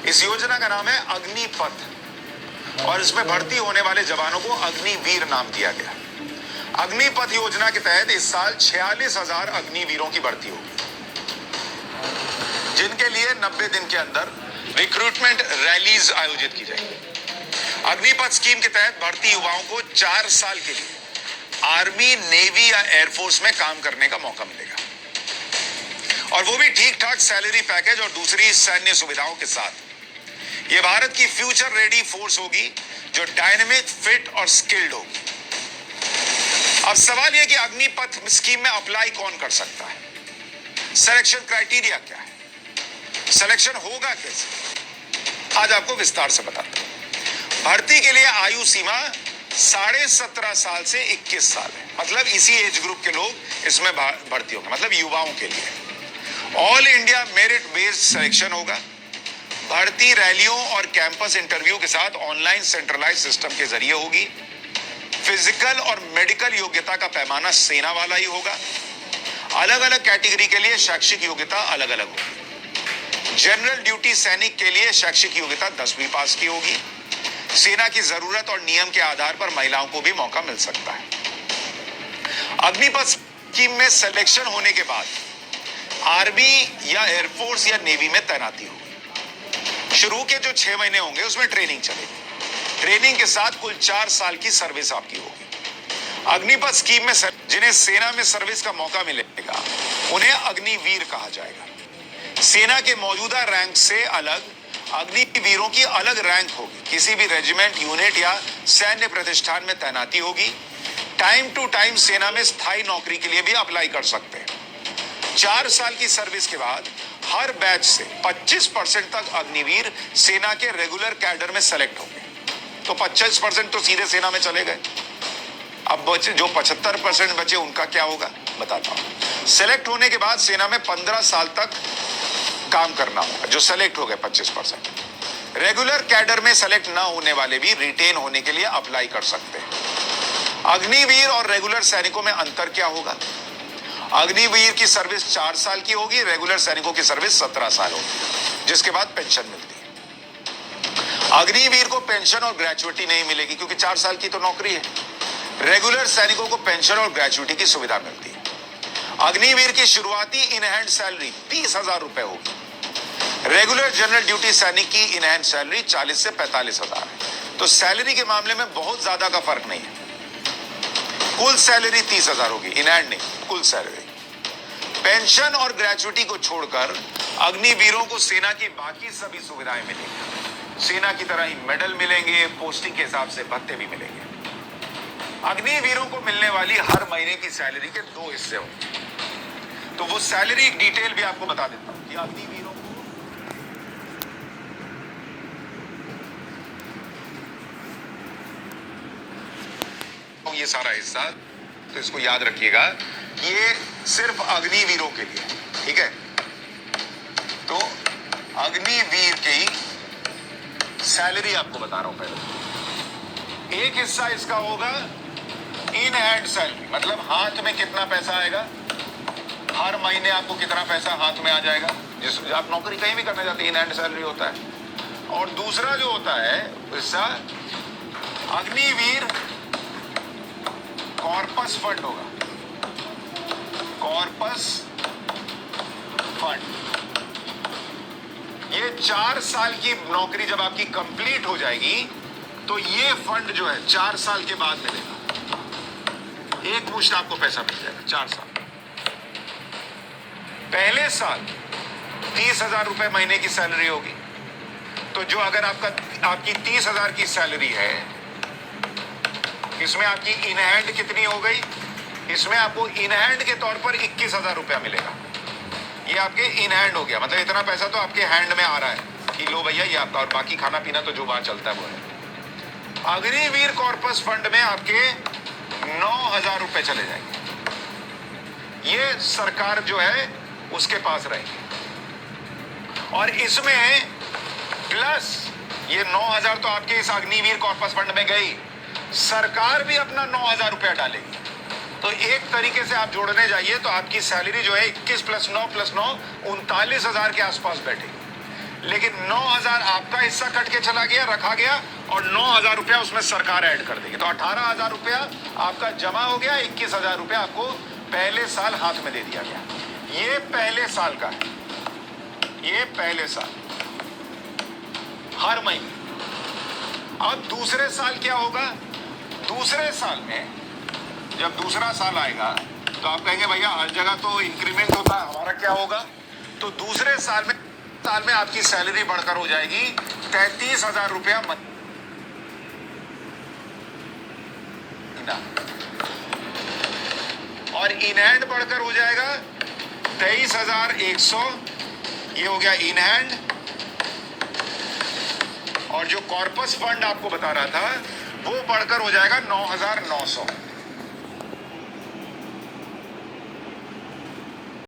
इस योजना का नाम है अग्निपथ और इसमें भर्ती होने वाले जवानों को अग्निवीर नाम दिया गया। अग्निपथ योजना के तहत इस साल 46,000 अग्निवीरों की भर्ती होगी, जिनके लिए 90 दिन के अंदर रिक्रूटमेंट रैलीज आयोजित की जाएगी। अग्निपथ स्कीम के तहत भर्ती युवाओं को 4 साल के लिए आर्मी, नेवी या एयरफोर्स में काम करने का मौका मिलेगा और वो भी ठीक ठाक सैलरी पैकेज और दूसरी सैन्य सुविधाओं के साथ। ये भारत की फ्यूचर रेडी फोर्स होगी जो डायनेमिक, फिट और स्किल्ड होगी। अब सवाल यह कि अग्निपथ स्कीम में अप्लाई कौन कर सकता है, सिलेक्शन क्राइटेरिया क्या है, सिलेक्शन होगा कैसे, आज आपको विस्तार से बताता हूं। भर्ती के लिए आयु सीमा 17.5 साल से 21 साल है, मतलब इसी एज ग्रुप के लोग इसमें भर्ती होंगे, मतलब युवाओं के लिए। All India merit based selection होगा। भर्ती रैलियों और कैंपस इंटरव्यू के साथ ऑनलाइन सेंट्रलाइज सिस्टम के जरिए होगी। फिजिकल और मेडिकल योग्यता का पैमाना सेना वाला ही होगा। अलग अलग कैटेगरी के लिए शैक्षिक योग्यता अलग अलग होगी। जनरल ड्यूटी सैनिक के लिए शैक्षिक योग्यता 10वीं पास की होगी। सेना की जरूरत और नियम के आधार पर महिलाओं को भी मौका मिल सकता है। अग्निपथ स्कीम में सिलेक्शन होने के बाद आर्मी या एयरफोर्स या नेवी में तैनाती होगी। शुरू के जो 6 महीने होंगे उसमें ट्रेनिंग चलेगी। ट्रेनिंग के साथ कुल 4 साल की सर्विस आपकी होगी। अग्निपथ स्कीम में जिन्हें सेना में सर्विस का मौका मिलेगा उन्हें अग्निवीर कहा जाएगा। सेना के मौजूदा रैंक से अलग अग्निवीरों की अलग रैंक होगी। किसी भी रेजिमेंट, यूनिट या सैन्य प्रतिष्ठान में तैनाती होगी। टाइम टू टाइम सेना में स्थायी नौकरी के लिए भी अप्लाई कर सकते हैं। 4 साल की सर्विस के बाद हर बैच से 25% तक अग्निवीर सेना के रेगुलर कैडर में सेलेक्ट होंगे। तो 25% तो सीधे सेना में चले गए। अब बचे जो 75% बचे उनका क्या होगा बताता हूं। सेलेक्ट होने के बाद सेना में 15 साल तक काम करना होगा जो सेलेक्ट हो गए 25%। रेगुलर कैडर में सेलेक्ट ना होने वाले भी रिटेन होने के लिए अप्लाई कर सकते हैं। अग्निवीर और रेगुलर सैनिकों में अंतर क्या होगा? अग्निवीर की सर्विस 4 साल की होगी, रेगुलर सैनिकों की सर्विस 17 साल होगी, जिसके बाद पेंशन मिलती है। अग्निवीर को पेंशन और ग्रेचुइटी नहीं मिलेगी क्योंकि 4 साल की तो नौकरी है। रेगुलर सैनिकों को पेंशन और ग्रेचुइटी की सुविधा मिलती है। अग्निवीर की शुरुआती इन हैंड सैलरी 30,000 रुपए होगी। रेगुलर जनरल ड्यूटी सैनिक की इन हैंड सैलरी 40 से 45,000 है। तो सैलरी के मामले में बहुत ज्यादा का फर्क नहीं है। कुल सैलरी 30,000 होगी, इन हैंड नहीं, कुल सैलरी। पेंशन और ग्रेचुइटी को छोड़कर अग्निवीरों को सेना की बाकी सभी सुविधाएं मिलेंगी। सेना की तरह ही मेडल मिलेंगे, पोस्टिंग के हिसाब से भत्ते भी मिलेंगे। अग्निवीरों को मिलने वाली हर महीने की सैलरी के 2 हिस्से होंगे। तो वो सैलरी डिटेल भी आपको बता देता हूं कि अग्निवीरों को ये सारा हिस्सा, तो इसको याद रखिएगा, ये सिर्फ अग्निवीरों के लिए, ठीक है। तो अग्निवीर की सैलरी आपको बता रहा हूं पहले। एक हिस्सा इसका होगा इन हैंड सैलरी, मतलब हाथ में कितना पैसा आएगा, हर महीने आपको कितना पैसा हाथ में आ जाएगा। जिस आप नौकरी कहीं भी करना चाहते हैं इन हैंड सैलरी होता है। और दूसरा जो होता है हिस्सा अग्निवीर कॉर्पस फंड होगा। कॉर्पस फंड, ये 4 साल की नौकरी जब आपकी कंप्लीट हो जाएगी तो ये फंड जो है 4 साल के बाद मिलेगा। एक मुश्त आपको पैसा मिल जाएगा 4 साल। पहले साल 30,000 रुपए महीने की सैलरी होगी। तो जो अगर आपकी 30,000 की सैलरी है, इसमें आपकी इन हैंड कितनी हो गई? इसमें आपको इन हैंड के तौर पर 21,000 रुपया मिलेगा। ये आपके इन हैंड हो गया, मतलब इतना पैसा तो आपके हैंड में आ रहा है कि लो भैया ये आपका, और बाकी खाना पीना तो जो वहां चलता है वो है। अग्निवीर कॉर्पस फंड में आपके 9,000 रुपए चले जाएंगे। ये सरकार जो है उसके पास रहेगी। और इसमें प्लस ये 9,000 तो आपके इस अग्निवीर कॉर्पस फंड में गई, सरकार भी अपना 9,000 रुपया डालेगी। तो एक तरीके से आप जोड़ने जाइए तो आपकी सैलरी जो है 21 + 9 + 9 39,000 के आसपास बैठेगी। लेकिन 9,000 आपका हिस्सा कट के चला गया, रखा गया, और 9,000 रुपया उसमें सरकार ऐड कर देगी, तो 18,000 रुपया आपका जमा हो गया, 21,000 रुपया आपको पहले साल हाथ में दे दिया गया। ये पहले साल का है, ये पहले साल, हर महीने। अब दूसरे साल क्या होगा? दूसरे साल में जब दूसरा साल आएगा तो आप कहेंगे भैया हर जगह तो इंक्रीमेंट होता है, हमारा क्या होगा? तो दूसरे साल में आपकी सैलरी बढ़कर हो जाएगी 33,000 रुपया और इन हैंड बढ़कर हो जाएगा 23,100। ये हो गया इन हैंड। और जो कॉर्पस फंड आपको बता रहा था वो बढ़कर हो जाएगा 9,900।